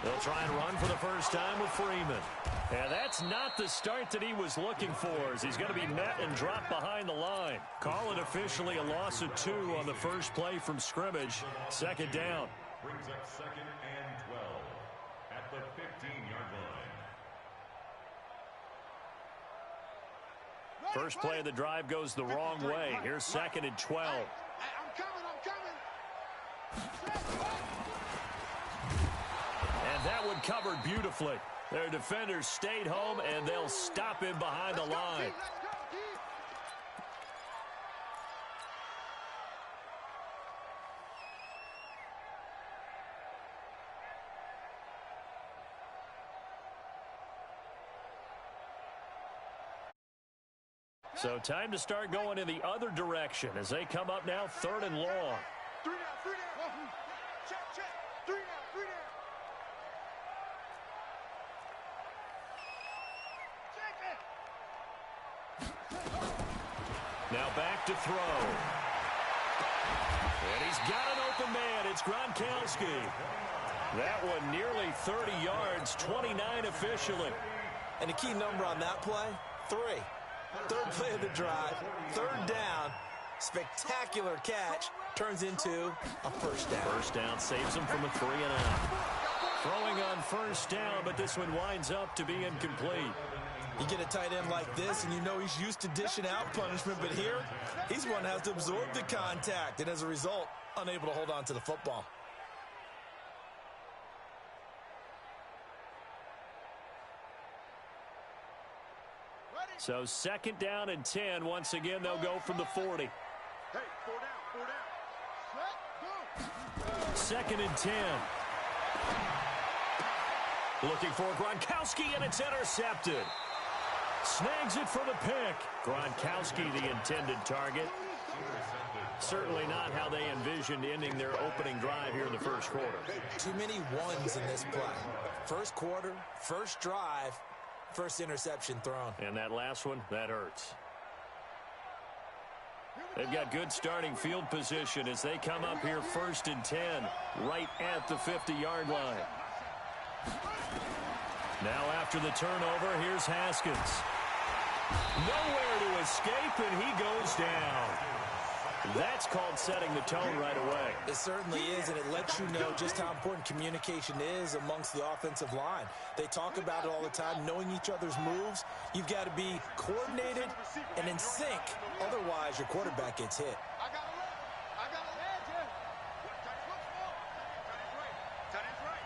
They'll try and run for the first time with Freeman. And that's not the start that he was looking for, as he's going to be met and dropped behind the line. Call it officially a loss of 2 on the first play from scrimmage. Second down. Brings up 2nd and 12 at the 15-yard line. First play of the drive goes the wrong way. Here's 2nd and 12. I'm coming. And that one covered beautifully. Their defenders stayed home, and they'll stop him behind the line. So time to start going in the other direction as they come up now 3rd and long. 3 down. Check. 3 down. Now back to throw. And he's got an open man. It's Gronkowski. That one nearly 30 yards, 29 officially. And the key number on that play, 3. 3rd play of the drive, 3rd down, spectacular catch, turns into a first down. First down saves him from a 3-and-out. Throwing on first down, but this one winds up to be incomplete. You get a tight end like this, and you know he's used to dishing out punishment, but here, he's one that has to absorb the contact, and as a result, unable to hold on to the football. So 2nd down and 10. Once again, they'll go from the 40. Hey, 4 down. 2nd and 10. Looking for Gronkowski, and it's intercepted. Snags it for the pick. Gronkowski, the intended target. Certainly not how they envisioned ending their opening drive here in the first quarter. Too many ones in this play. First quarter, first drive, first interception thrown. And that last one, that hurts. They've got good starting field position as they come up here 1st and 10, right at the 50-yard line. Now after the turnover, here's Haskins. Nowhere to escape, and he goes down. That's called setting the tone right away. It certainly is, and it lets you know just how important communication is amongst the offensive line. They talk about it all the time, knowing each other's moves. You've got to be coordinated and in sync. Otherwise, your quarterback gets hit. I got a ledge here. Tight end's right.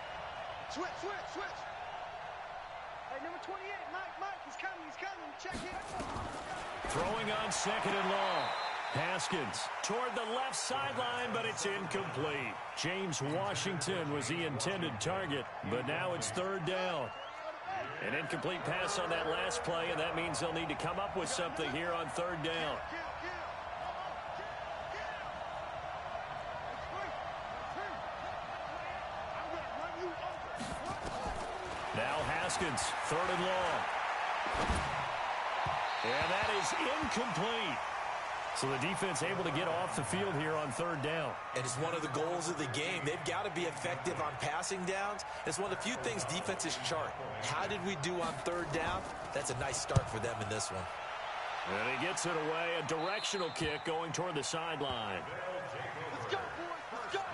Switch. Hey, number 28, Mike, he's coming. Check it. Throwing on 2nd and long. Haskins toward the left sideline, but it's incomplete. James Washington was the intended target, but now it's 3rd down. An incomplete pass on that last play, and that means they'll need to come up with something here on 3rd down. Now Haskins, 3rd and long. And that is incomplete. So the defense able to get off the field here on 3rd down. And it's one of the goals of the game. They've got to be effective on passing downs. It's one of the few things defenses chart. How did we do on 3rd down? That's a nice start for them in this one. And he gets it away. A directional kick going toward the sideline. Let's go, boys. Let's go. At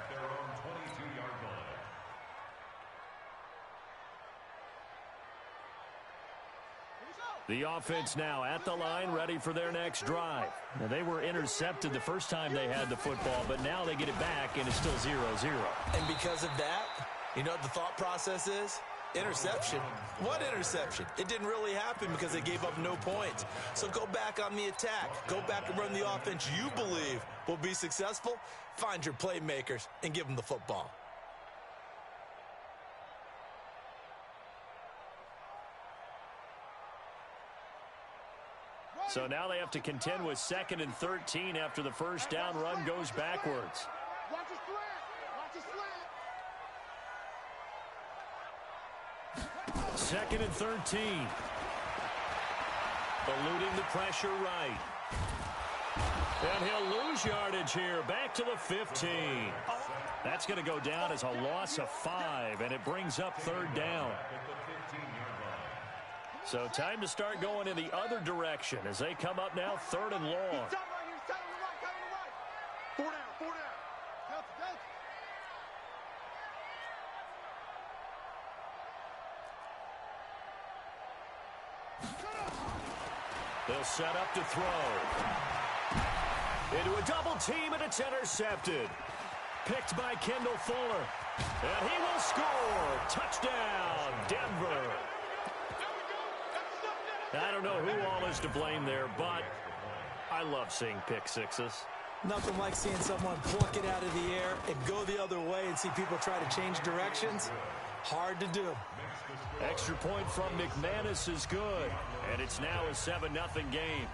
their own 22-yard line. The offense now at the line, ready for their next drive. Now, they were intercepted the first time they had the football, but now they get it back, and it's still 0-0. And because of that, you know what the thought process is? Interception. What interception? It didn't really happen because they gave up no points. So go back on the attack. Go back and run the offense you believe will be successful. Find your playmakers and give them the football. So now they have to contend with 2nd and 13 after the first down run goes backwards. Watch his slant. 2nd and 13. Eluding the pressure right. And he'll lose yardage here. Back to the 15. That's going to go down as a loss of 5, and it brings up third down. So time to start going in the other direction as they come up now third and long. Four down, four down. Delta. They'll set up to throw. Into a double team, and it's intercepted. Picked by Kendall Fuller. And he will score. Touchdown, Denver. I don't know who all is to blame there, but I love seeing pick sixes. Nothing like seeing someone pluck it out of the air and go the other way and see people try to change directions. Hard to do. Extra point from McManus is good, and it's now a 7-0 game.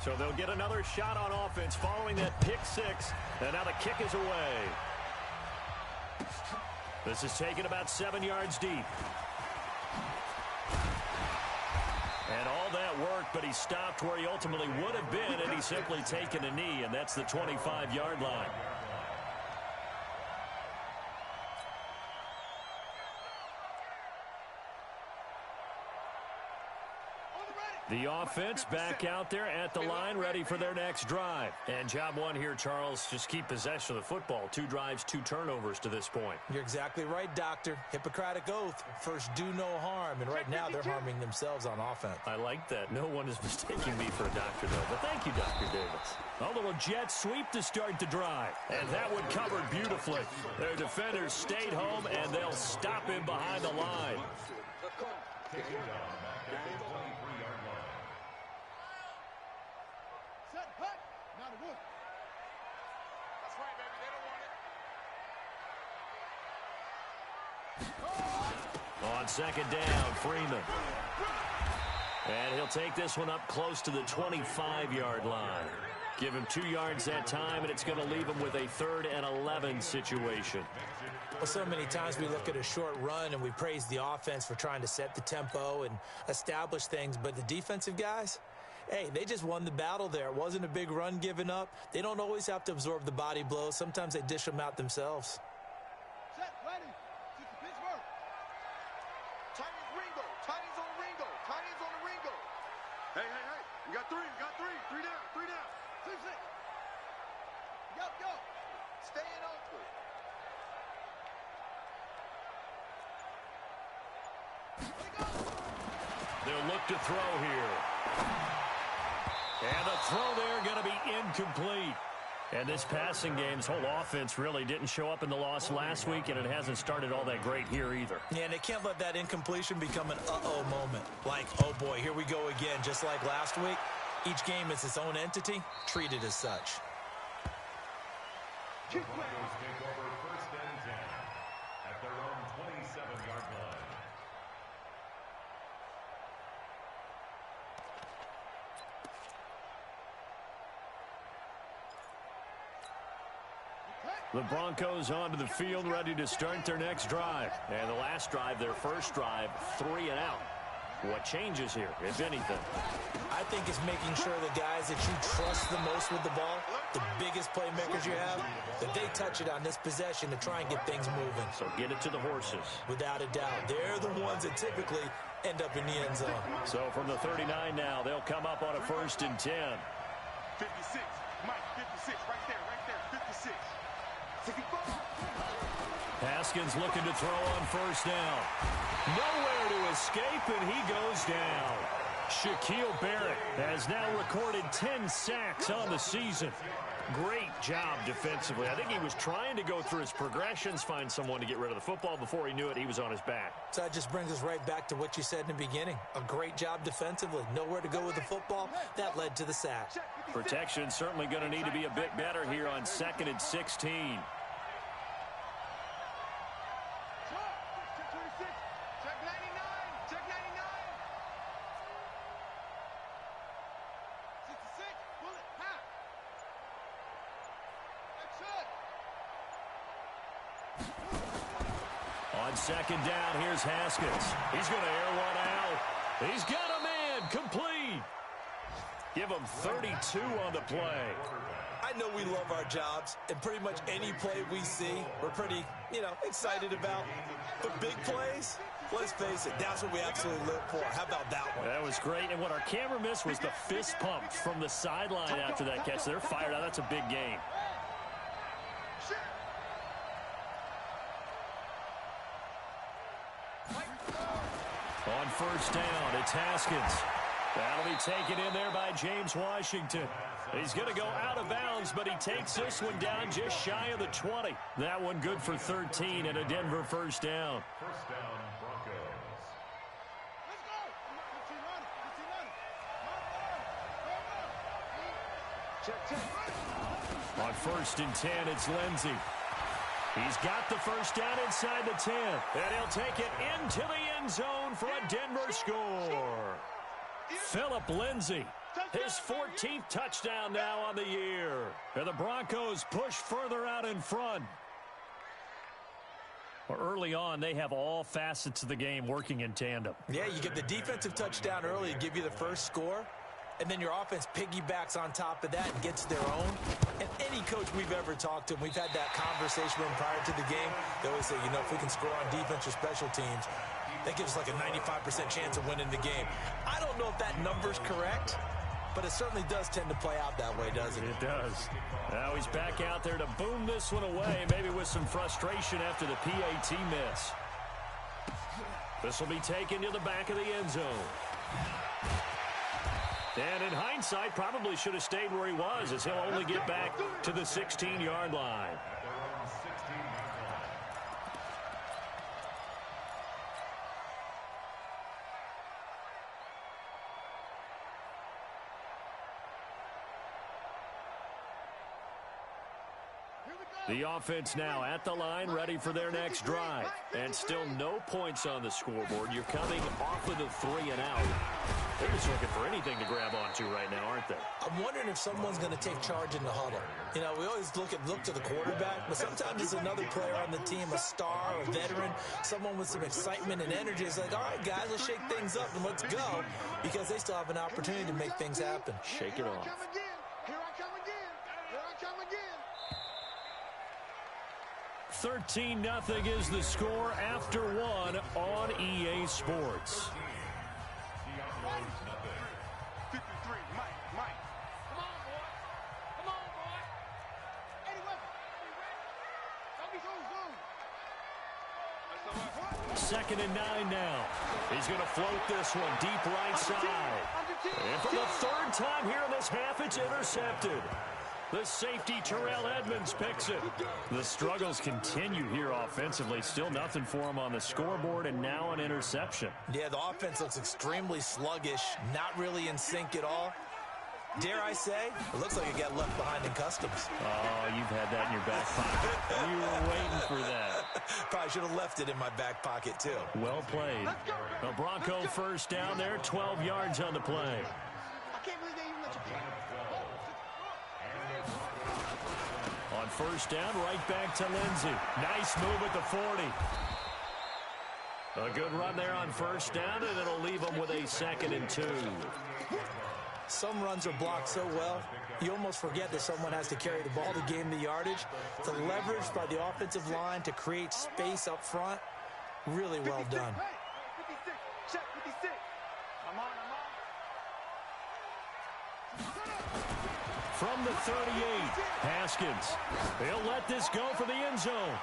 So they'll get another shot on offense following that pick six, and now the kick is away. This is taken about 7 yards deep. And all that work, but he stopped where he ultimately would have been, and he's simply taken a knee, and that's the 25-yard line. The offense back out there at the line, ready for their next drive. And job one here, Charles, just keep possession of the football. 2 drives, 2 turnovers to this point. You're exactly right, Doctor. Hippocratic oath. First, do no harm. And right now, they're harming themselves on offense. I like that. No one is mistaking me for a doctor, though. But thank you, Dr. Davis. A little jet sweep to start the drive. And that one covered beautifully. Their defenders stayed home, and they'll stop him behind the line. On second down, Freeman. And he'll take this one up close to the 25-yard line. Give him 2 yards that time, and it's going to leave him with a 3rd and 11 situation. Well, so many times we look at a short run and we praise the offense for trying to set the tempo and establish things, but the defensive guys, hey, they just won the battle there. It wasn't a big run given up. They don't always have to absorb the body blows. Sometimes they dish them out themselves. Set, ready. Pittsburgh. Titans Ringo. Titans on Ringo. Titans on the Ringo. Hey. We got 3. We got 3. 3 down. 3 down. 6. Go. Stay in open. They'll look to throw here. And the throw there going to be incomplete. And this passing game's whole offense really didn't show up in the loss last week, and it hasn't started all that great here either. Yeah, and they can't let that incompletion become an uh-oh moment. Like, oh boy, here we go again. Just like last week, each game is its own entity, treated as such. The Broncos take over 1st and 10 at their own 27-yard line. The Broncos onto the field, ready to start their next drive. And the last drive, their first drive, 3 and out. What changes here, if anything? I think it's making sure the guys that you trust the most with the ball, the biggest playmakers you have, that they touch it on this possession to try and get things moving. So get it to the horses. Without a doubt. They're the ones that typically end up in the end zone. So from the 39 now, they'll come up on a 1st and 10. 56. Mike, 56. Right there. 56. 64. Haskins looking to throw on 1st down. Nowhere to escape, and he goes down. Shaquille Barrett has now recorded 10 sacks on the season. Great job defensively. I think he was trying to go through his progressions, find someone to get rid of the football. Before he knew it, he was on his back. So that just brings us right back to what you said in the beginning. A great job defensively. Nowhere to go with the football. That led to the sack. Protection certainly going to need to be a bit better here on 2nd and 16. That's it. On second down, here's Haskins. He's going to air one out. He's got a man complete. Give him 32 on the play. I know we love our jobs, and pretty much any play we see, we're pretty, excited about. But big plays, let's face it, that's what we absolutely live for. How about that one? That was great, and what our camera missed was the fist pump from the sideline after that catch. They're fired out. That's a big game. On first down, it's Haskins. That'll be taken in there by James Washington. He's going to go out of bounds, but he takes this one down just shy of the 20. That one good for 13 and a Denver first down. First down, Broncos. On first and 10, it's Lindsey. He's got the first down inside the 10. And he'll take it into the end zone for a Denver score. Phillip Lindsey, his 14th touchdown now on the year. And the Broncos push further out in front. Well, early on, they have all facets of the game working in tandem. Yeah, you get the defensive touchdown early to give you the first score. And then your offense piggybacks on top of that and gets their own. And any coach we've ever talked to, we've had that conversation with them prior to the game. They always say, if we can score on defense or special teams, that gives us like a 95% chance of winning the game. I don't know if that number's correct, but it certainly does tend to play out that way, doesn't it? It does. Now he's back out there to boom this one away, maybe with some frustration after the PAT miss. This will be taken to the back of the end zone. And in hindsight, probably should have stayed where he was, as he'll only get back to the 16-yard line. The offense now at the line, ready for their next drive. And still no points on the scoreboard. You're coming off of the 3 and out. They're just looking for anything to grab onto right now, aren't they? I'm wondering if someone's going to take charge in the huddle. We always look to the quarterback, but sometimes it's another player on the team, a star, a veteran, someone with some excitement and energy. It's like, all right, guys, let's shake things up and let's go, because they still have an opportunity to make things happen. Shake it off. Here I come again. Here I come again. 13-0 is the score after one on EA Sports. 53, Mike. Come on, boy. Come on, boy. Eddie Weapon. Don't be so soon. 2nd and 9 now. He's going to float this one deep right side. And for the third time here in this half, it's intercepted. The safety, Terrell Edmonds, picks it. The struggles continue here offensively. Still nothing for him on the scoreboard, and now an interception. Yeah, the offense looks extremely sluggish, not really in sync at all. Dare I say, it looks like it got left behind in customs. Oh, you've had that in your back pocket. You were waiting for that. Probably should have left it in my back pocket, too. Well played. A Bronco first down there, 12 yards on the play. I can't believe they even let you play. On first down, right back to Lindsey. Nice move at the 40. A good run there on first down, and it'll leave them with a 2nd and 2. Some runs are blocked so well, you almost forget that someone has to carry the ball to gain the yardage. The leverage by the offensive line to create space up front, really well done. 56, check 56. I'm on. From the 38, Haskins. He'll let this go for the end zone.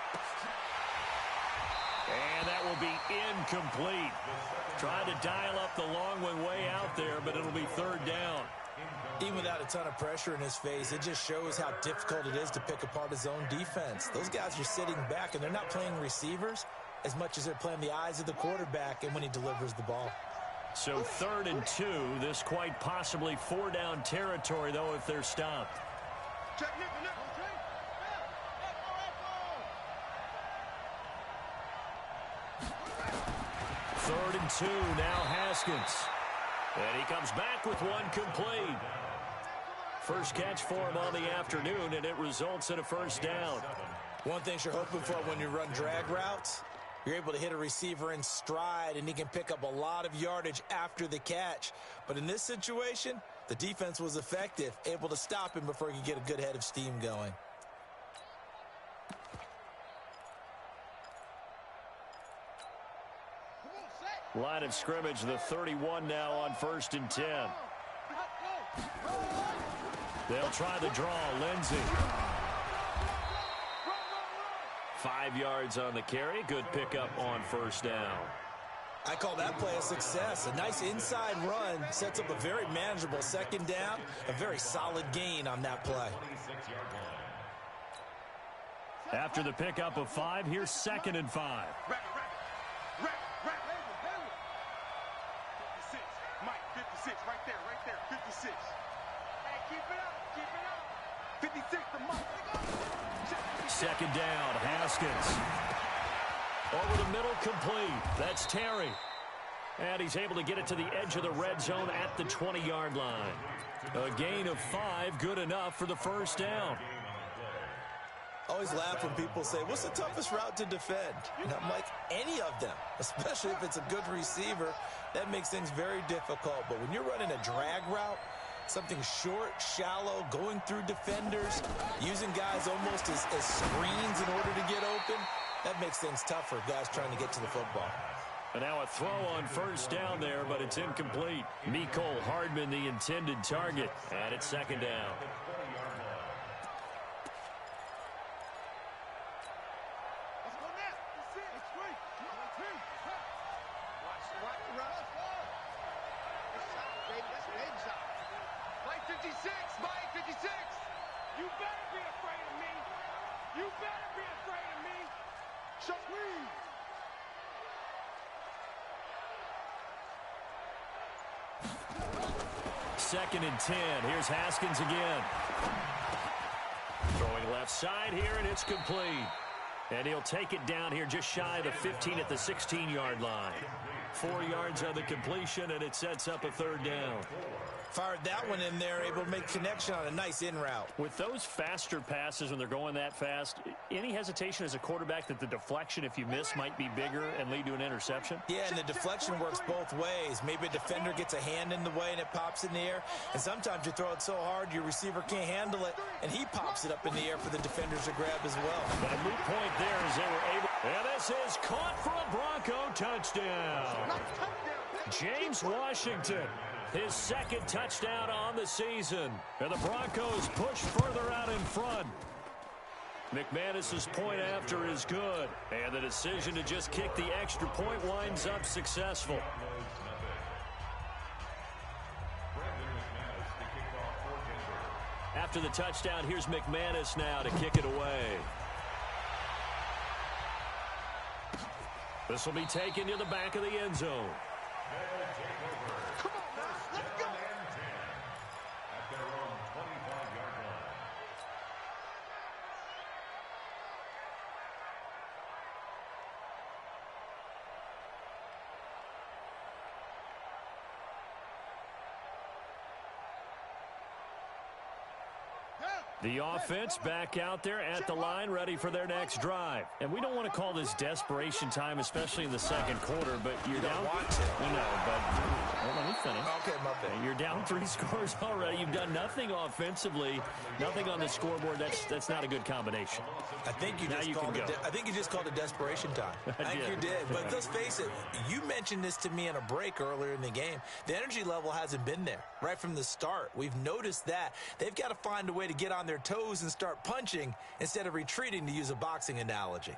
And that will be incomplete. Tried to dial up the long one way out there, but it'll be 3rd down. Even without a ton of pressure in his face, it just shows how difficult it is to pick apart his own defense. Those guys are sitting back, and they're not playing receivers as much as they're playing the eyes of the quarterback and when he delivers the ball. So 3rd and 2, this quite possibly 4-down territory, though, if they're stopped. Check, Nick. 3rd and 2, now Haskins. And he comes back with one complete. First catch for him on the afternoon, and it results in a first down. One thing you're hoping for when you run drag routes You're able to hit a receiver in stride, and he can pick up a lot of yardage after the catch. But in this situation, the defense was effective, able to stop him before he could get a good head of steam going. Line of scrimmage, the 31 now on 1st and 10. They'll try the draw. Lindsey. 5 yards on the carry. Good pickup on 1st down. I call that play a success. A nice inside run sets up a very manageable 2nd down. A very solid gain on that play. After the pickup of 5, here's 2nd and 5. Right there, 56. Hey, keep it up. 56, the mark. 2nd down, Haskins. Over the middle, complete. That's Terry. And he's able to get it to the edge of the red zone at the 20-yard line. A gain of 5, good enough for the 1st down. Always laugh when people say, what's the toughest route to defend? And I'm like, any of them, especially if it's a good receiver. That makes things very difficult. But when you're running a drag route, something short, shallow, going through defenders, using guys almost as screens in order to get open, that makes things tough for guys trying to get to the football. And now a throw on 1st down there, but it's incomplete. Mecole Hardman, the intended target, and it's 2nd down. Second and 10. Here's Haskins again. Throwing left side here, and it's complete. And he'll take it down here just shy of the 15 at the 16-yard line. 4 yards on the completion, and it sets up a 3rd down. Fired that one in there, able to make connection on a nice in route. With those faster passes, when they're going that fast, any hesitation as a quarterback that the deflection, if you miss, might be bigger and lead to an interception? Yeah, and the deflection works both ways. Maybe a defender gets a hand in the way and it pops in the air. And sometimes you throw it so hard your receiver can't handle it, and he pops it up in the air for the defenders to grab as well. But a moot point there as they were able. And this is caught for a Bronco touchdown. James Washington. His 2nd touchdown on the season. And the Broncos push further out in front. McManus's point after is good. And the decision to just kick the extra point winds up successful. After the touchdown, here's McManus now to kick it away. This will be taken to the back of the end zone. The offense back out there at the line, ready for their next drive. And we don't want to call this desperation time, especially in the 2nd quarter, but you're down. Want to. I know, but well, let me finish. Okay, my bad. You're down 3 scores already. You've done nothing offensively, nothing on the scoreboard. That's not a good combination. I think you just called it desperation time. I think you did. But let's face it, you mentioned this to me in a break earlier in the game. The energy level hasn't been there right from the start. We've noticed that. They've got to find a way to get on their toes and start punching instead of retreating, to use a boxing analogy.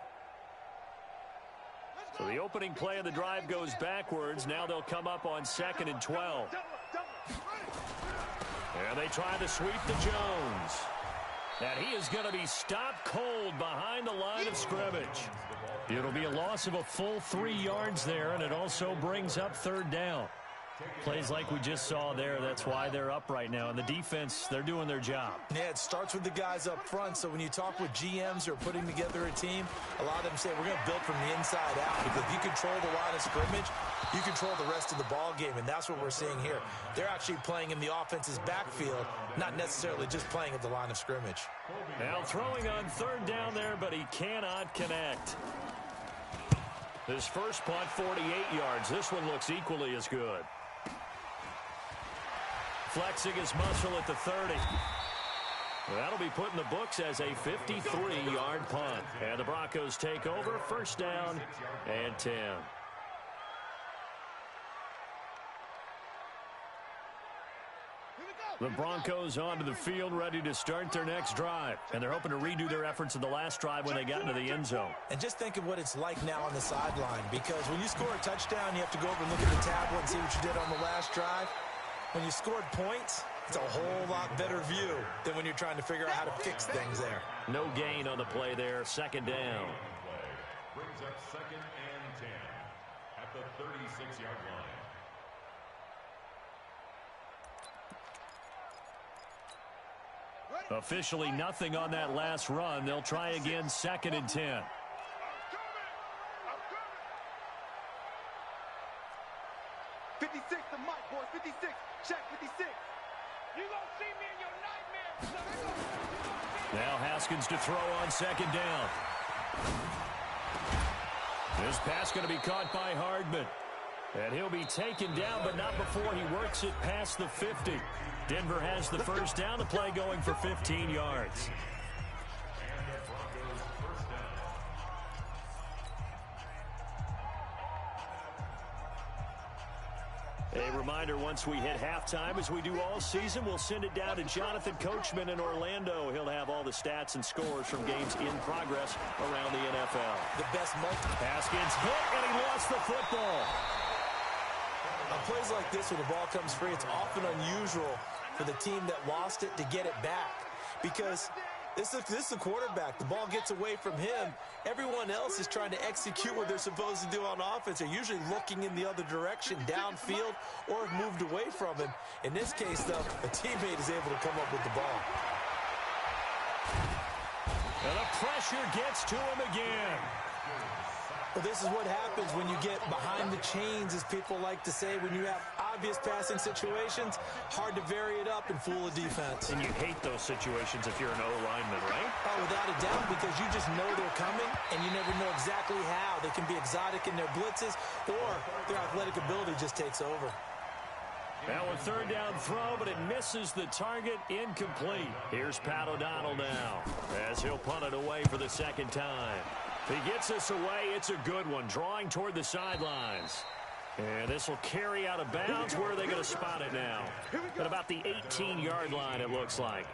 So the opening play of the drive goes backwards. Now they'll come up on 2nd and 12. And they try to sweep to Jones. And he is going to be stopped cold behind the line of scrimmage. It'll be a loss of a full 3 yards there, and it also brings up 3rd down. Plays like we just saw there, that's why they're up right now. And the defense, they're doing their job. Yeah, it starts with the guys up front. So when you talk with GMs who are putting together a team, a lot of them say we're going to build from the inside out, because if you control the line of scrimmage, you control the rest of the ball game, and that's what we're seeing here. They're actually playing in the offense's backfield, not necessarily just playing at the line of scrimmage. Now throwing on 3rd down there, but he cannot connect. His first punt, 48 yards. This one looks equally as good. Flexing his muscle at the 30. That'll be put in the books as a 53-yard punt. And the Broncos take over, first down and 10. The Broncos onto the field, ready to start their next drive. And they're hoping to redo their efforts in the last drive when they got into the end zone. And just think of what it's like now on the sideline, because when you score a touchdown, you have to go over and look at the tablet and see what you did on the last drive. When you scored points, it's a whole lot better view than when you're trying to figure out how to fix things there. No gain on the play there, second down. Brings up second and 10 at the 36-yard line. Officially nothing on that last run. They'll try again, second and 10. I'm coming. 56 to Mike, boys. 56. Check 56. You gonna see me in your nightmares. Now Haskins to throw on second down. This pass going to be caught by Hardman. And he'll be taken down, but not before he works it past the 50. Denver has the first down. The play going for 15 yards. A reminder, once we hit halftime, as we do all season, we'll send it down to Jonathan Coachman in Orlando. He'll have all the stats and scores from games in progress around the NFL. The best Haskins hit, and he lost the football. On plays like this, when the ball comes free, it's often unusual for the team that lost it to get it back, because this is the quarterback. The ball gets away from him. Everyone else is trying to execute what they're supposed to do on offense. They're usually looking in the other direction, downfield, or have moved away from him. In this case, though, a teammate is able to come up with the ball. And the pressure gets to him again. Well, this is what happens when you get behind the chains, as people like to say. When you have obvious passing situations, hard to vary it up and fool a defense. And you hate those situations if you're an O-lineman, right? Oh, without a doubt, because you just know they're coming, and you never know exactly how. They can be exotic in their blitzes, or their athletic ability just takes over. Now a third down throw, but it misses the target, incomplete. Here's Pat O'Donnell now, as he'll punt it away for the second time. He gets this away. It's a good one, drawing toward the sidelines. And this will carry out of bounds. Where are they going to spot it now? At about the 18-yard line, it looks like.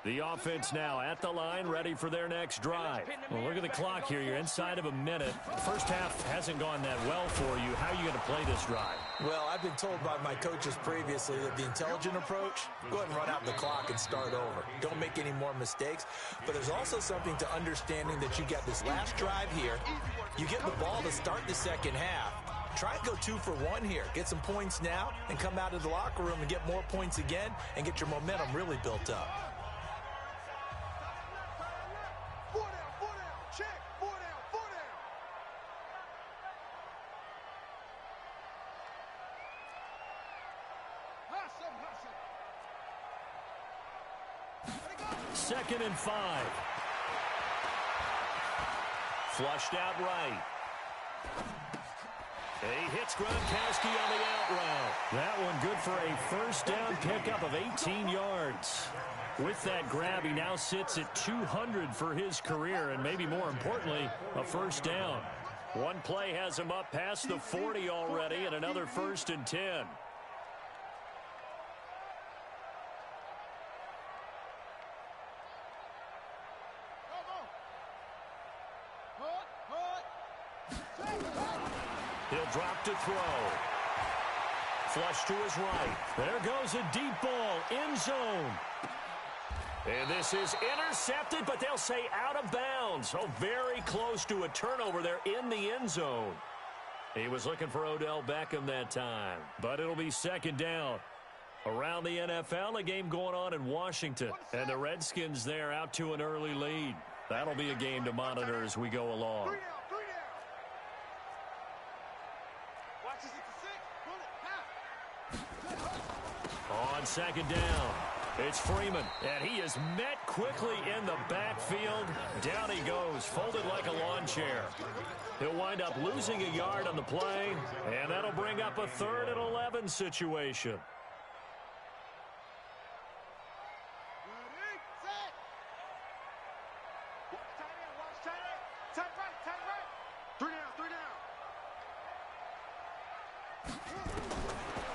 The offense now at the line, ready for their next drive. Well, look at the clock here. You're inside of a minute. First half hasn't gone that well for you. How are you going to play this drive? Well, I've been told by my coaches previously that the intelligent approach, go ahead and run out the clock and start over. Don't make any more mistakes. But there's also something to understanding that you got this last drive here. You get the ball to start the second half. Try and go 2 for 1 here. Get some points now and come out of the locker room and get more points again and get your momentum really built up. Second and 5. Flushed out right. He hits Gronkowski on the out route. That one good for a first down pickup of 18 yards. With that grab, he now sits at 200 for his career, and maybe more importantly, a first down. One play has him up past the 40 already, and another first and 10. He'll drop to throw. Flush to his right. There goes a deep ball, end zone. And this is intercepted, but they'll say out of bounds. Oh, very close to a turnover there in the end zone. He was looking for Odell Beckham that time, but it'll be second down. Around the NFL, a game going on in Washington, and the Redskins there out to an early lead. That'll be a game to monitor as we go along. Watch this. 6. On second down, it's Freeman, and he is met quickly in the backfield. Down he goes, folded like a lawn chair. He'll wind up losing a yard on the play, and that'll bring up a 3rd and 11 situation.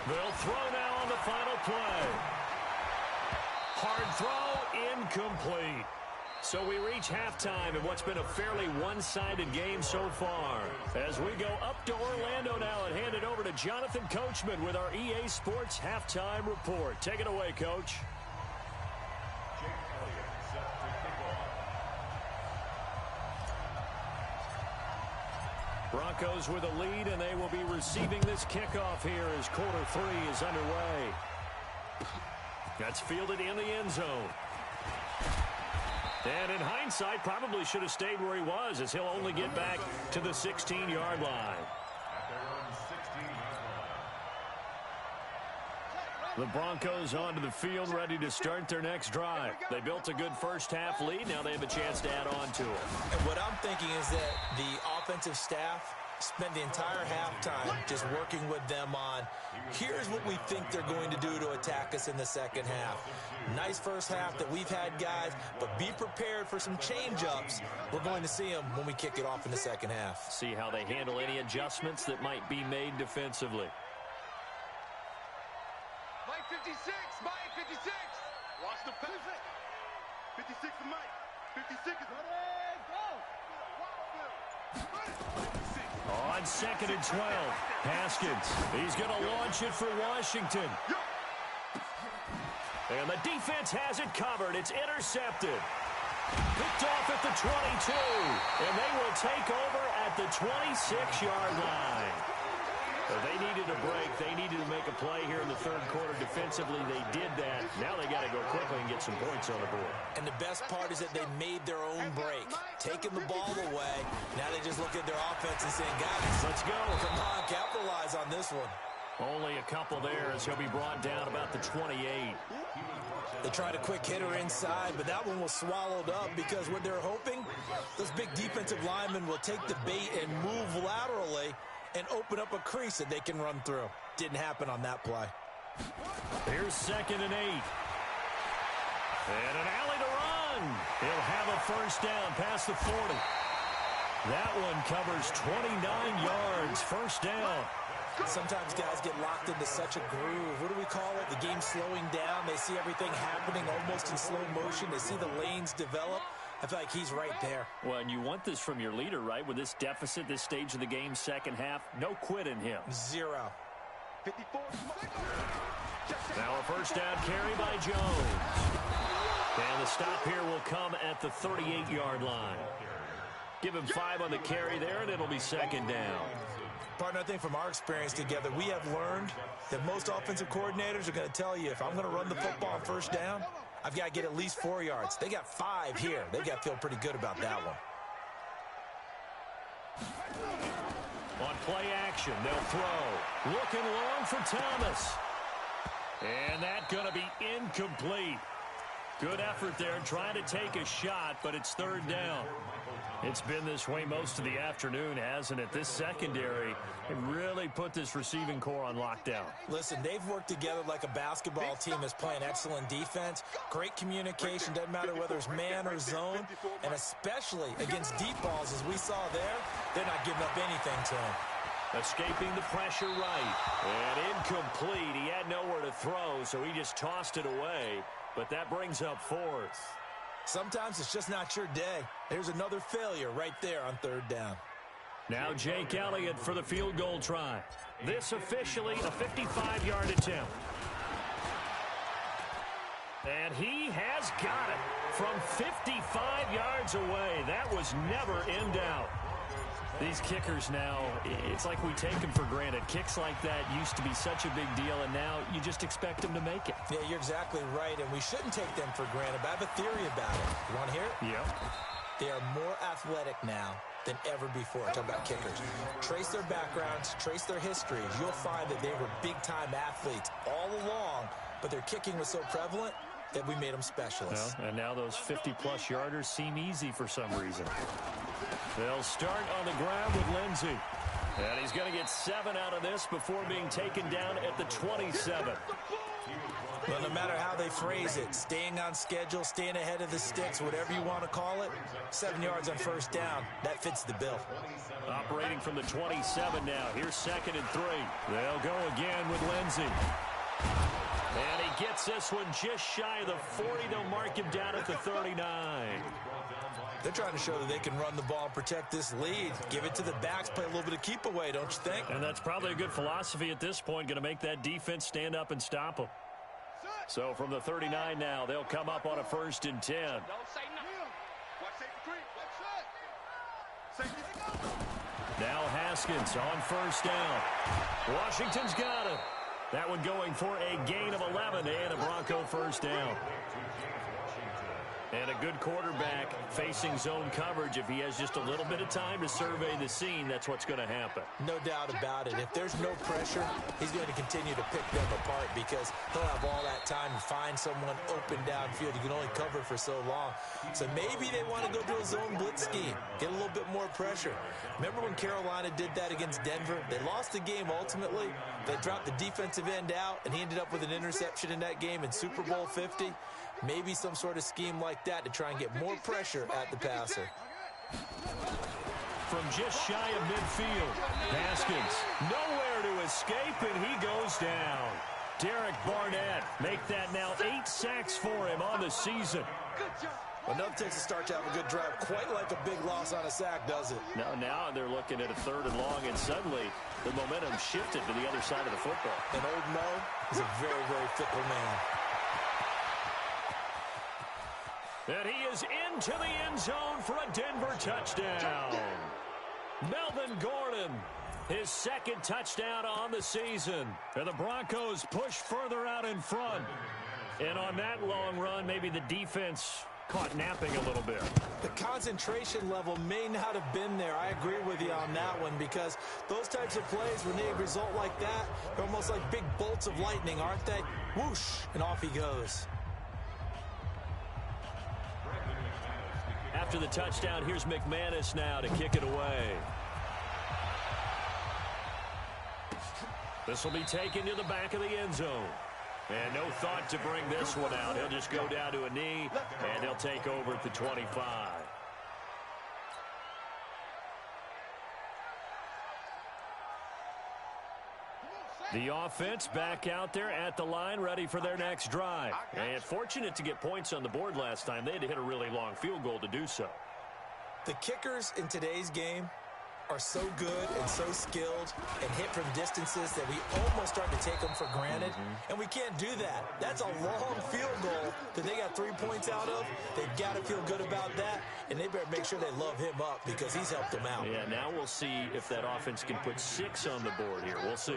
They'll throw now on the final play. Hard throw, incomplete. So we reach halftime in what's been a fairly one-sided game so far. As we go up to Orlando now and hand it over to Jonathan Coachman with our EA Sports Halftime Report. Take it away, Coach. Broncos with a lead, and they will be receiving this kickoff here as quarter 3 is underway. That's fielded in the end zone. And in hindsight, probably should have stayed where he was, as he'll only get back to the 16-yard line. The Broncos onto the field, ready to start their next drive. They built a good first-half lead. Now they have a chance to add on to it. And what I'm thinking is that the offensive staff spent the entire halftime just working with them on, here's what we think they're going to do to attack us in the second half. Nice first half that we've had, guys, but be prepared for some change-ups. We're going to see them when we kick it off in the second half. See how they handle any adjustments that might be made defensively. Mike 56, Mike 56. Watch the pass. 56 to Mike. 56 is on 2nd and 12, Haskins. He's going to launch it for Washington. And the defense has it covered. It's intercepted. Picked off at the 22. And they will take over at the 26-yard line. They needed a break. They needed to make a play here in the third quarter defensively. They did that. Now they got to go quickly and get some points on the board. And the best part is that they made their own break, taking the ball away. Now they just look at their offense and saying, guys, let's go. Come on, capitalize on this one. Only a couple there as he'll be brought down about the 28. They tried a quick hitter inside, but that one was swallowed up because what they're hoping, those big defensive linemen will take the bait and move laterally and open up a crease that they can run through. Didn't happen on that play. Here's 2nd and 8. And an alley to run. He'll have a first down past the 40. That one covers 29 yards. First down. Sometimes guys get locked into such a groove. What do we call it? The game slowing down. They see everything happening almost in slow motion. They see the lanes develop. I feel like he's right there. Well, and you want this from your leader, right? With this deficit, this stage of the game, second half, no quit in him. 0. 54. Now a first down carry by Jones. And the stop here will come at the 38-yard line. Give him 5 on the carry there, and it'll be second down. Partner, I think from our experience together, we have learned that most offensive coordinators are going to tell you, if I'm going to run the football on first down, I've got to get at least 4 yards. They got 5 here. They got to feel pretty good about that one. On play action, they'll throw. Looking long for Thomas. And that's going to be incomplete. Good effort there, trying to take a shot, but it's third down. It's been this way most of the afternoon, hasn't it? This secondary really put this receiving core on lockdown. Listen, they've worked together like a basketball team that's playing excellent defense. Great communication, doesn't matter whether it's man or zone, and especially against deep balls, as we saw there, they're not giving up anything to him. Escaping the pressure right, and incomplete. He had nowhere to throw, so he just tossed it away, but that brings up 4th. Sometimes it's just not your day. There's another failure right there on third down. Now Jake Elliott for the field goal try. This officially a 55-yard attempt. And he has got it from 55 yards away. That was never in doubt. These kickers now, it's like we take them for granted. Kicks like that used to be such a big deal, and now you just expect them to make it. Yeah, you're exactly right, and we shouldn't take them for granted, but I have a theory about it. You want to hear it? Yeah. They are more athletic now than ever before. I'm talking about kickers. Trace their backgrounds, trace their histories. You'll find that they were big-time athletes all along, but their kicking was so prevalent that we made them specialists. Well, and now those 50-plus yarders seem easy for some reason. They'll start on the ground with Lindsey. And he's going to get 7 out of this before being taken down at the 27. Well, no matter how they phrase it, staying on schedule, staying ahead of the sticks, whatever you want to call it, 7 yards on first down, that fits the bill. Operating from the 27 now. Here's 2nd and 3. They'll go again with Lindsey. And he gets this one just shy of the 40. They'll mark him down at the 39. They're trying to show that they can run the ball and protect this lead. Give it to the backs, play a little bit of keep away, don't you think? And that's probably a good philosophy at this point, going to make that defense stand up and stop them. So from the 39 now, they'll come up on a 1st and 10. Now Haskins on 1st down. Washington's got it. That one going for a gain of 11 and a Bronco 1st down. And a good quarterback facing zone coverage. If he has just a little bit of time to survey the scene, that's what's going to happen. No doubt about it. If there's no pressure, he's going to continue to pick them apart because he'll have all that time to find someone open downfield. You can only cover for so long. So maybe they want to go to a zone blitz scheme, get a little bit more pressure. Remember when Carolina did that against Denver? They lost the game ultimately. They dropped the defensive end out, and he ended up with an interception in that game in Super Bowl 50. Maybe some sort of scheme like that to try and get more pressure at the passer. From just shy of midfield, Haskins nowhere to escape, and he goes down. Derek Barnett make that now 8 sacks for him on the season. Enough takes a start to have a good drive. Quite like a big loss on a sack, does it? Now they're looking at a 3rd and long, and suddenly the momentum shifted to the other side of the football. And old Mo is a very, very fickle man. And he is into the end zone for a Denver touchdown. Melvin Gordon, his 2nd touchdown on the season. And the Broncos push further out in front. And on that long run, maybe the defense caught napping a little bit. The concentration level may not have been there. I agree with you on that one because those types of plays, when they result like that, they're almost like big bolts of lightning, aren't they? Whoosh, and off he goes. After the touchdown, here's McManus now to kick it away. This will be taken to the back of the end zone. And no thought to bring this one out. He'll just go down to a knee, and he'll take over at the 25. The offense back out there at the line, ready for their next drive. And fortunate to get points on the board last time. They had to hit a really long field goal to do so. The kickers in today's game are so good and so skilled and hit from distances that we almost start to take them for granted. And we can't do that. That's a long field goal that they got 3 points out of. They've got to feel good about that, and they better make sure they love him up because he's helped them out. Yeah, now we'll see if that offense can put 6 on the board here. We'll see.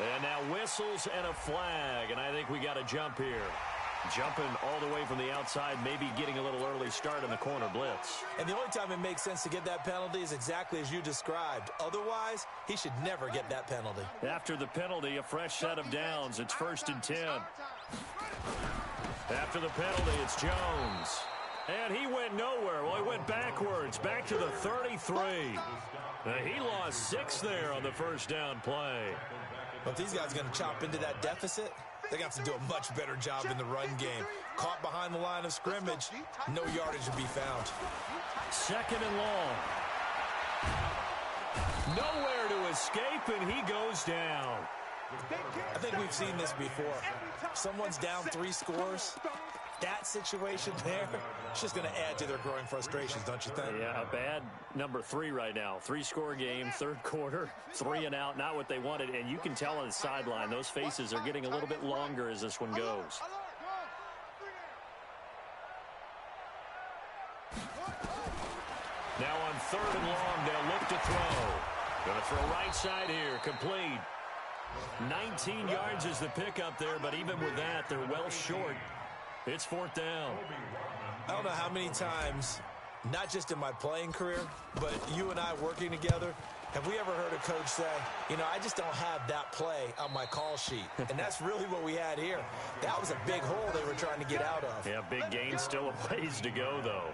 And now whistles and a flag, and I think we got a jump here. Jumping all the way from the outside, maybe getting a little early start on the corner blitz. And the only time it makes sense to get that penalty is exactly as you described. Otherwise, he should never get that penalty. After the penalty, a fresh set of downs. It's 1st and 10. After the penalty, it's Jones. And he went nowhere. Well, he went backwards, back to the 33. He lost 6 there on the 1st down play. But if these guys are going to chop into that deficit, they're going to have to do a much better job in the run game. Caught behind the line of scrimmage, no yardage to be found. 2nd and long. Nowhere to escape, and he goes down. I think we've seen this before. Someone's down 3 scores. That situation there, it's just going to add to their growing frustrations, don't you think? Yeah, a bad number 3 right now. 3-score game, 3rd quarter, 3 and out, not what they wanted. And you can tell on the sideline, those faces are getting a little bit longer as this one goes. Now on 3rd and long, they'll look to throw. Going to throw right side here, complete. 19 yards is the pickup there, but even with that, they're well short. It's 4th down. I don't know how many times not just in my playing career, but you and I working together, have we ever heard a coach say, you know, I just don't have that play on my call sheet? And that's really what we had here. That was a big hole they were trying to get out of. Yeah, big gain, still a ways to go, though.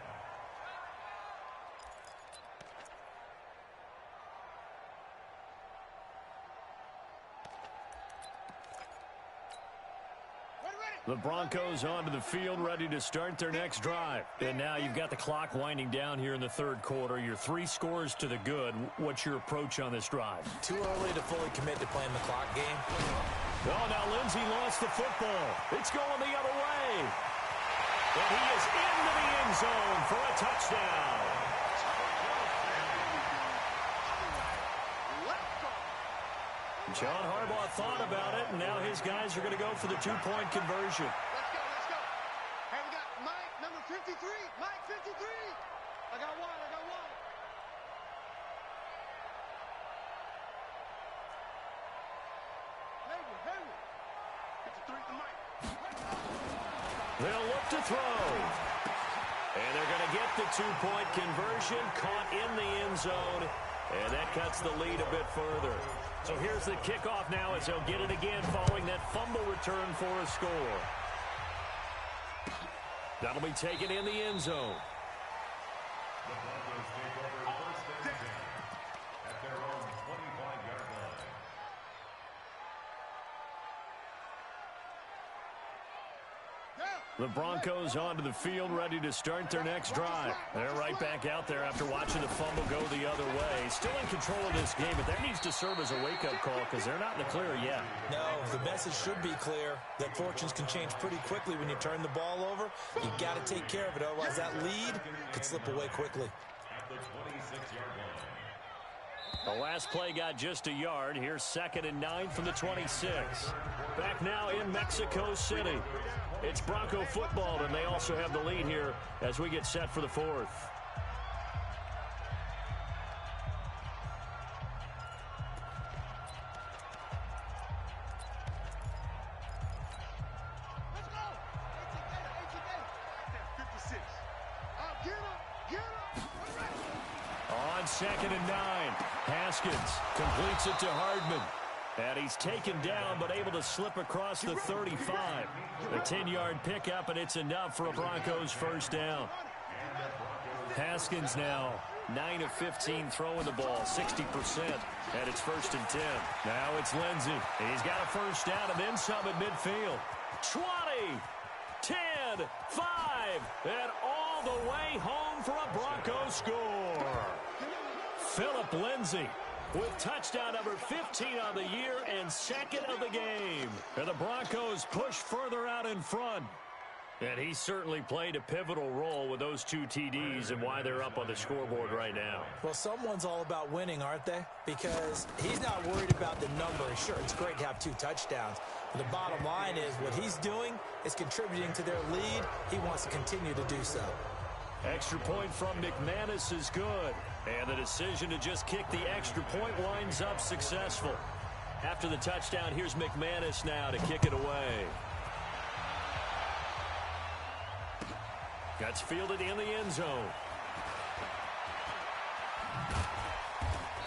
The Broncos onto the field, ready to start their next drive. And now you've got the clock winding down here in the third quarter. Your 3 scores to the good. What's your approach on this drive? Too early to fully commit to playing the clock game. Oh, now Lindsey lost the football. It's going the other way. And he is into the end zone for a touchdown. John Harbaugh thought about it, and now his guys are going to go for the 2-point conversion. Let's go, let's go. Hey, we got Mike, number 53. Mike, 53. I got one. Hayward. 53 to Mike. They'll look to throw. And they're going to get the 2-point conversion, caught in the end zone, and that cuts the lead a bit further. So here's the kickoff now as they'll get it again following that fumble return for a score. That'll be taken in the end zone. The Broncos take over first and 10 at their own 25-yard line. The Broncos onto the field, ready to start their next drive. They're right back out there after watching the fumble go the other way. Still in control of this game, but that needs to serve as a wake-up call because they're not in the clear yet. No, the message should be clear that fortunes can change pretty quickly when you turn the ball over. You got to take care of it, otherwise that lead could slip away quickly. At the 26-yard line. The last play got just a yard. Here's 2nd and 9 from the 26. Back now in Mexico City. It's Bronco football, and they also have the lead here as we get set for the 4th. Let's go. 56. Get him. We're ready. On 2nd and 9, Haskins completes it to Hardman. And he's taken down, but able to slip across the 35. A 10-yard pickup, and it's enough for a Broncos first down. Haskins now 9 of 15 throwing the ball, 60%, and it's 1st and 10. Now it's Lindsey. He's got a first down and then some at midfield. 20, 10, 5, and all the way home for a Broncos score. Phillip Lindsey with touchdown number 15 on the year and 2nd of the game. And the Broncos push further out in front. And he certainly played a pivotal role with those 2 TDs and why they're up on the scoreboard right now. Well, someone's all about winning, aren't they? Because he's not worried about the number. Sure, it's great to have 2 touchdowns. But the bottom line is what he's doing is contributing to their lead. He wants to continue to do so. Extra point from McManus is good. And the decision to just kick the extra point winds up successful. After the touchdown, here's McManus now to kick it away. That's fielded in the end zone.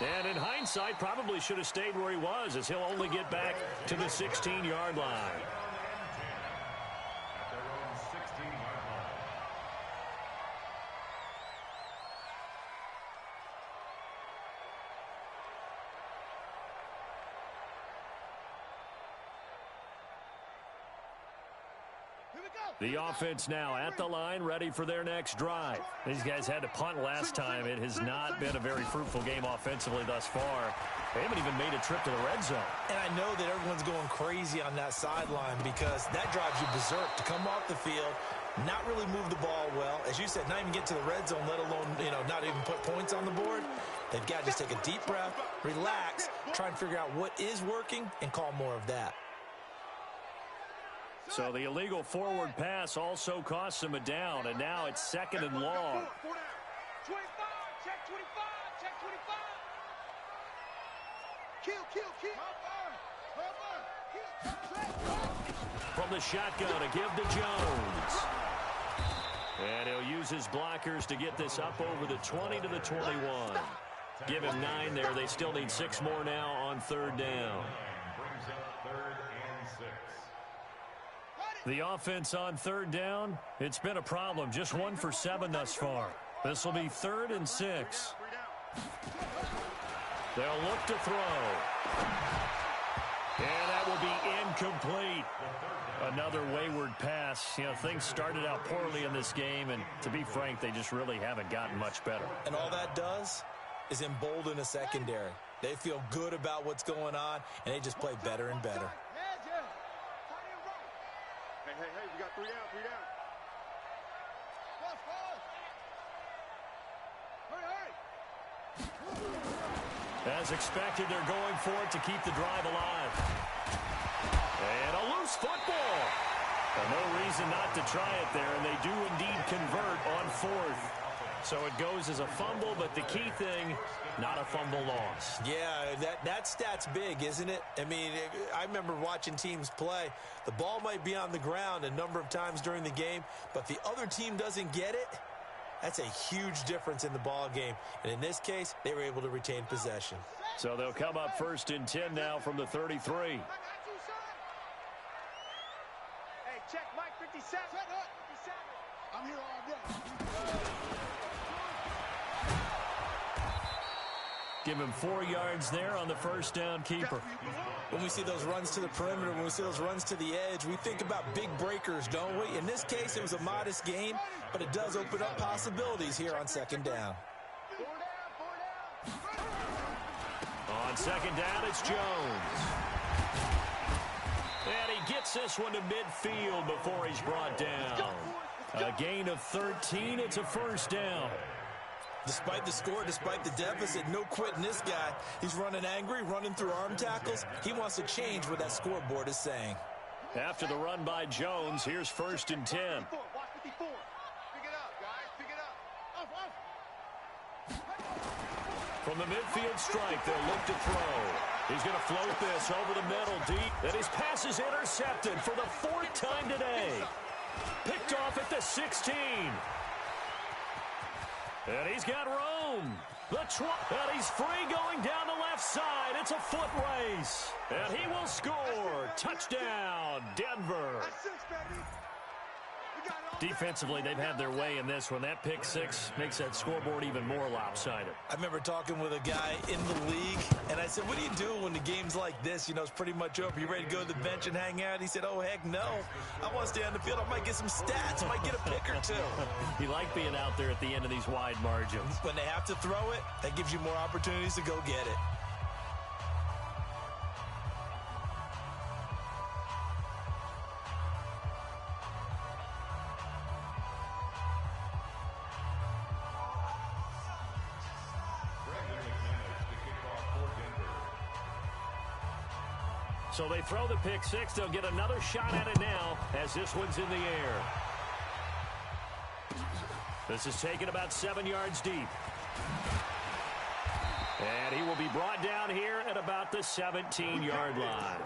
And in hindsight, probably should have stayed where he was, as he'll only get back to the 16-yard line. At their own 16-yard line. The offense now at the line, ready for their next drive. These guys had to punt last time. It has not been a very fruitful game offensively thus far. They haven't even made a trip to the red zone. And I know that everyone's going crazy on that sideline because that drives you berserk to come off the field, not really move the ball well. As you said, not even get to the red zone, let alone, not even put points on the board. They've got to just take a deep breath, relax, try and figure out what is working, and call more of that. So the illegal forward pass also costs them a down, and now it's 2nd and long. 25, check 25, check 25. Kill. From the shotgun, a give to Jones. And he'll use his blockers to get this up over the 20 to the 21. Give him 9 there. They still need 6 more now on third down. Brings up 3rd and 6. The offense on third down, it's been a problem. Just 1 for 7 thus far. This will be 3rd and 6. They'll look to throw. And that will be incomplete. Another wayward pass. You know, things started out poorly in this game, and to be frank, they just really haven't gotten much better. And all that does is embolden a secondary. They feel good about what's going on, and they just play better and better. Hey, we got 3 down, 3 down. Hurry. As expected, they're going for it to keep the drive alive. And a loose football. Well, no reason not to try it there, and they do indeed convert on 4th. So it goes as a fumble, but the key thing, not a fumble loss. Yeah, that stat's big, isn't it? I mean, I remember watching teams play. The ball might be on the ground a number of times during the game, but the other team doesn't get it. That's a huge difference in the ball game. And in this case, they were able to retain possession. So they'll come up 1st and 10 now from the 33. Hey, check Mike 57. I'm here all day. Give him 4 yards there on the first down keeper. When we see those runs to the perimeter, when we see those runs to the edge, we think about big breakers, don't we? In this case, it was a modest gain, but it does open up possibilities here on 2nd down. On 2nd down, it's Jones. And he gets this one to midfield before he's brought down. A gain of 13. It's a 1st down. Despite the score, despite the deficit, no quitting this guy. He's running angry, running through arm tackles. He wants to change what that scoreboard is saying. After the run by Jones, here's 1st and 10. Watch 54. Pick it up, guys. Pick it up. From the midfield strike, they'll look to throw. He's going to float this over the middle deep. And his pass is intercepted for the 4th time today. Picked off at the 16. And he's got room. And he's free going down the left side. It's a foot race. And he will score. Touchdown, Denver. That's 6, baby. We got it all. Defensively, they've had their way in this one. That pick 6 makes that scoreboard even more lopsided. I remember talking with a guy in the league, and I said, what do you do when the game's like this? You know, it's pretty much over. You ready to go to the bench and hang out? He said, oh, heck no. I want to stay on the field. I might get some stats. I might get a pick or 2. You like being out there at the end of these wide margins. When they have to throw it, that gives you more opportunities to go get it. So they throw the pick 6. They'll get another shot at it now as this one's in the air. This is taken about 7 yards deep. And he will be brought down here at about the 17-yard line.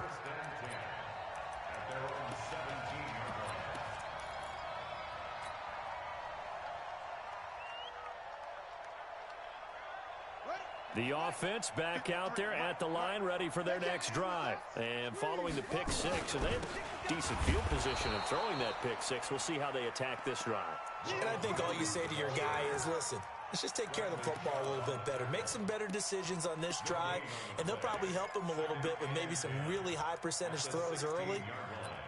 The offense back out there at the line, ready for their next drive. And following the pick 6, and they have decent field position of throwing that pick 6. We'll see how they attack this drive. And I think all you say to your guy is, listen, let's just take care of the football a little bit better. Make some better decisions on this drive, and they'll probably help him a little bit with maybe some really high percentage throws early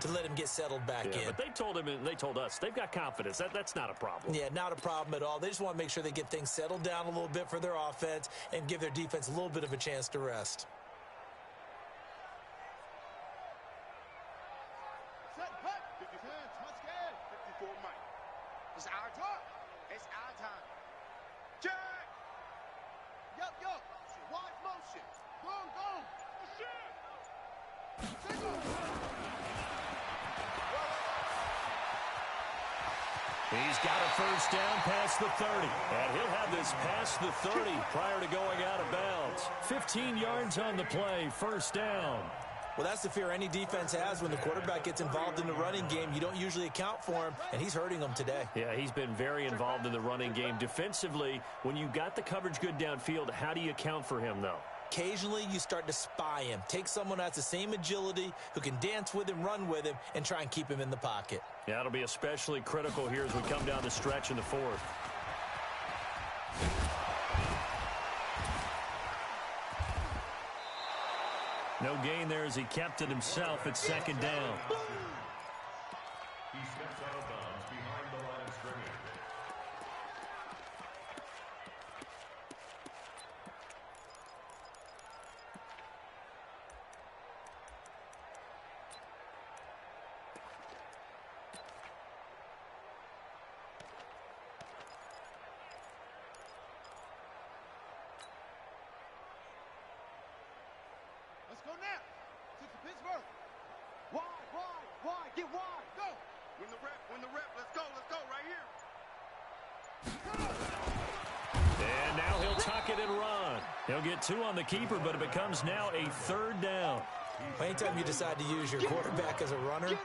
to let him get settled back in. But they told him and they told us they've got confidence. That's not a problem. Yeah, not a problem at all. They just want to make sure they get things settled down a little bit for their offense and give their defense a little bit of a chance to rest. Set, hut. 54, Mike. It's our time. It's our time. Check. Yup. Watch motion. Go. He's got a first down past the 30. And he'll have this past the 30 prior to going out of bounds. 15 yards on the play, first down. Well, that's the fear any defense has when the quarterback gets involved in the running game. You don't usually account for him, and he's hurting them today. Yeah, he's been very involved in the running game. Defensively, when you got the coverage good downfield, how do you account for him, though? Occasionally, you start to spy him. Take someone who has the same agility, who can dance with him, run with him, and try and keep him in the pocket. Yeah, that'll be especially critical here as we come down the stretch in the fourth. No gain there as he kept it himself at second down. He steps out of bounds behind the line of scrimmage. Let's go now. To Pittsburgh. Wide, get wide, go. Win the rep, let's go, right here. And now he'll tuck it and run. He'll get 2 on the keeper, but it becomes now a third down. Anytime you decide to use your quarterback as a runner,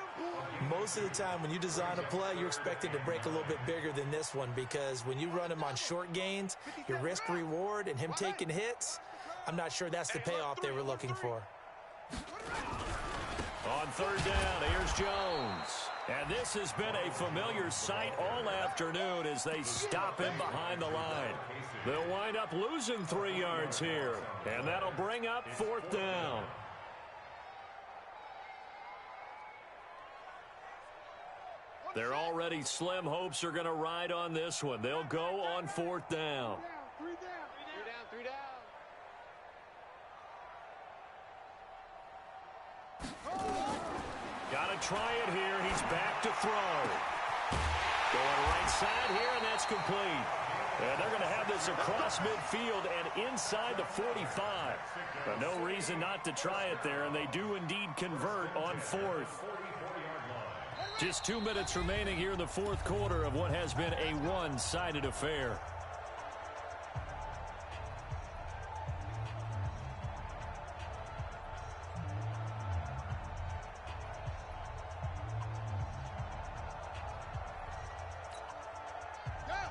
most of the time when you design a play, you're expected to break a little bit bigger than this one, because when you run him on short gains, your risk-reward and him taking hits, I'm not sure that's the payoff they were looking for. On third down, here's Jones. And this has been a familiar sight all afternoon as they stop him behind the line. They'll wind up losing 3 yards here, and that'll bring up fourth down. Their already slim hopes are going to ride on this one. They'll go on fourth down. Three down. Got to try it here. He's back to throw. Going right side here, and that's complete. And they're going to have this across midfield and inside the 45. But no reason not to try it there, and they do indeed convert on fourth. Just 2 minutes remaining here in the fourth quarter of what has been a one-sided affair.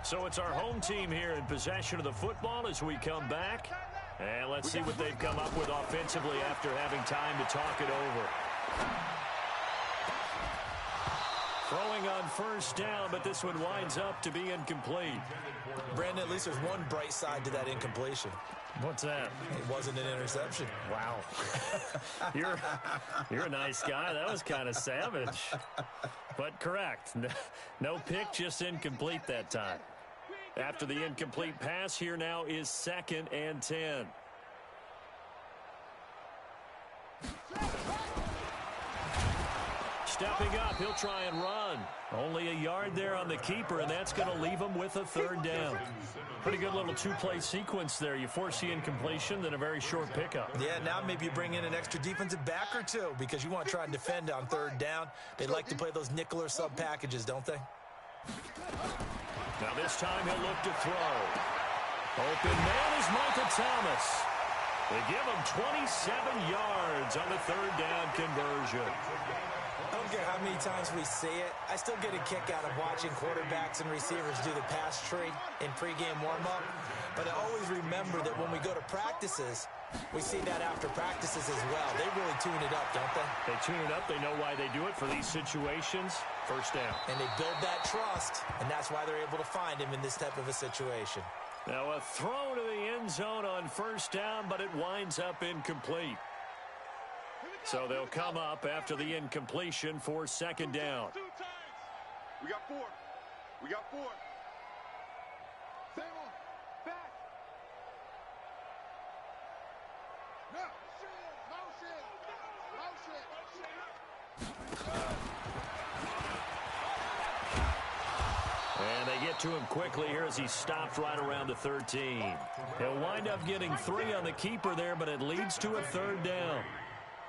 So it's our home team here in possession of the football as we come back. And let's see what they've come up with offensively after having time to talk it over. Throwing on first down, but this one winds up to be incomplete. Brandon, at least there's one bright side to that incompletion. What's that? It wasn't an interception. Wow. You're a nice guy. That was kind of savage. But correct. No pick, just incomplete that time. After the incomplete pass, here now is 2nd and 10. Stepping up, he'll try and run. Only a yard there on the keeper, and that's going to leave him with a third down. Pretty good little 2-play sequence there. You force the incompletion, then a very short pickup. Yeah, now maybe you bring in an extra defensive back or 2 because you want to try and defend on third down. They like to play those nickel or sub packages, don't they? Now this time he'll look to throw. Open man is Michael Thomas. They give him 27 yards on the third down conversion. I don't care how many times we see it. I still get a kick out of watching quarterbacks and receivers do the pass tree in pregame warm-up. But I always remember that when we go to practices, we see that after practices as well. They really tune it up, don't they? They tune it up. They know why they do it for these situations. First down. And they build that trust, and that's why they're able to find him in this type of a situation. Now a throw to the end zone on first down, but it winds up incomplete. So they'll come up after the incompletion for 2nd down. We got 4. Same one. Back. No. And they get to him quickly here as he stopped right around the 13. He'll wind up getting 3 on the keeper there, but it leads to a third down.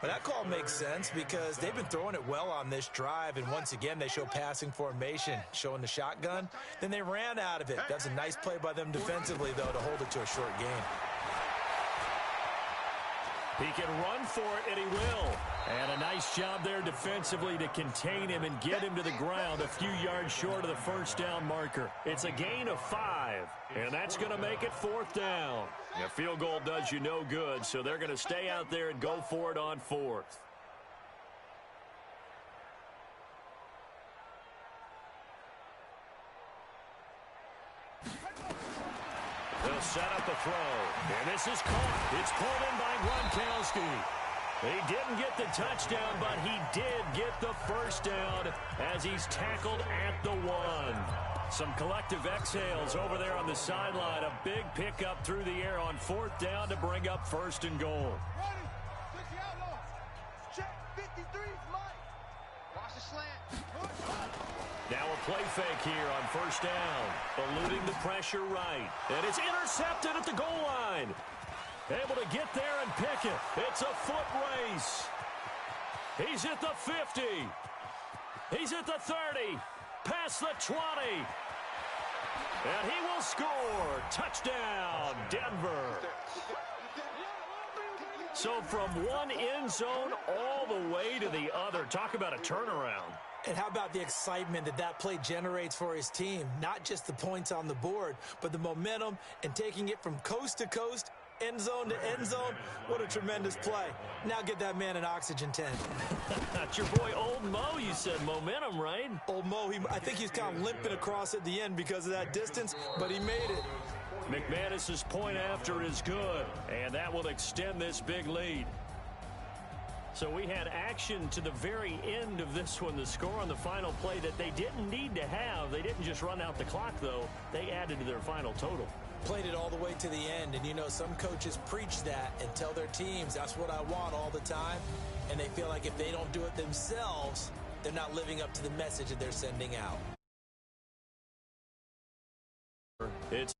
But that call makes sense because they've been throwing it well on this drive, and once again they show passing formation, showing the shotgun. Then they ran out of it. That's a nice play by them defensively, though, to hold it to a short gain. He can run for it, and he will. And a nice job there defensively to contain him and get him to the ground a few yards short of the first down marker. It's a gain of 5, and that's going to make it 4th down. A field goal does you no good, so they're going to stay out there and go for it on 4th. They'll set up the throw, and this is caught. It's pulled in by Gronkowski. He didn't get the touchdown, but he did get the first down as he's tackled at the 1. Some collective exhales over there on the sideline. A big pickup through the air on 4th down to bring up 1st and goal. Check 53 Mike. Watch the slant. Now a play fake here on 1st down. Eluding the pressure right. And it's intercepted at the goal line. Able to get there and pick it. It's a foot race. He's at the 50. He's at the 30. Past the 20. And he will score. Touchdown, Denver. So from one end zone all the way to the other. Talk about a turnaround. And how about the excitement that play generates for his team? Not just the points on the board, but the momentum and taking it from coast to coast, end zone to end zone. What a tremendous play. Now get that man an oxygen tent. That's your boy Old Mo, you said. Momentum, right? Old Mo, I think he's kind of limping across at the end because of that distance, but he made it. McManus's point after is good, and that will extend this big lead. So we had action to the very end of this one. The score on the final play that they didn't need to have. They didn't just run out the clock, though. They added to their final total. Played it all the way to the end, and you know, some coaches preach that and tell their teams, that's what I want all the time, and they feel like if they don't do it themselves, they're not living up to the message that they're sending out. It's